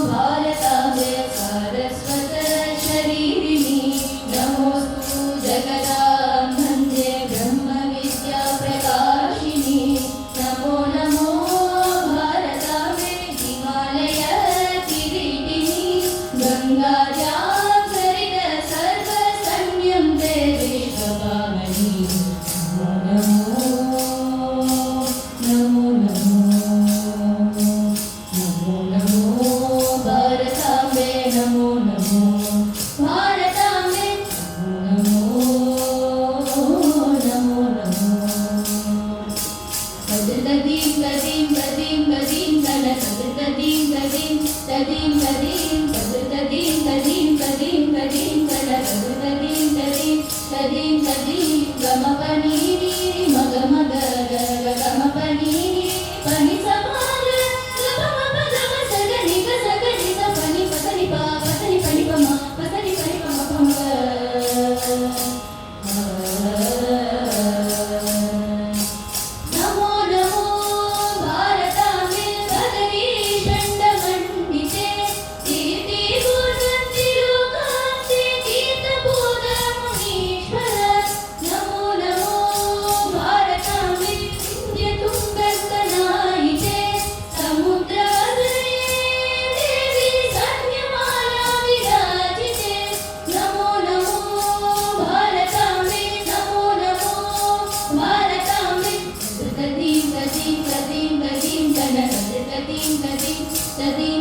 भारताम्बे सारस्वत शरीरिणी नमोऽस्तु जगदां वन्दे ब्रह्मविद्या प्रकाशिनी नमो नमो भारताम्बे हिमालय किरीटिनी गङ्गायां सरित सर्वसंयं ते विश्वपावनी नमो नमो नमो नमो नमो भारताम्बे नमो नमो भारताम्बे नमो नमो नमो तदीं तदीं तदीं तदीं तन तदीं तदीं तदीं तदीं तदीं तदीं तदीं तदीं तन तदीं तदीं तदीं तदीं गमपनी मग मग गमपनी पनि समाग गमपदम सगनि सगनि सपनि पतनि पा पतनि पनि पमा पतनि पनि पमा पम नमो नमो भारताम्बे भगवी षण्डमण्डिते कीर्तिपूर्वतिलोकान्ते कीर्तबोधमुनीश्वर नमो नमो भारताम्बे विन्द्यतुङ्गस्तनायिते समुद्रवदने देवी सन्यमाला विराजिते नमो नमो भारताम्बे नमो नमो भारताम्बे तदीं तदीं तदीं तदीं तन तदीं तदीं तदीं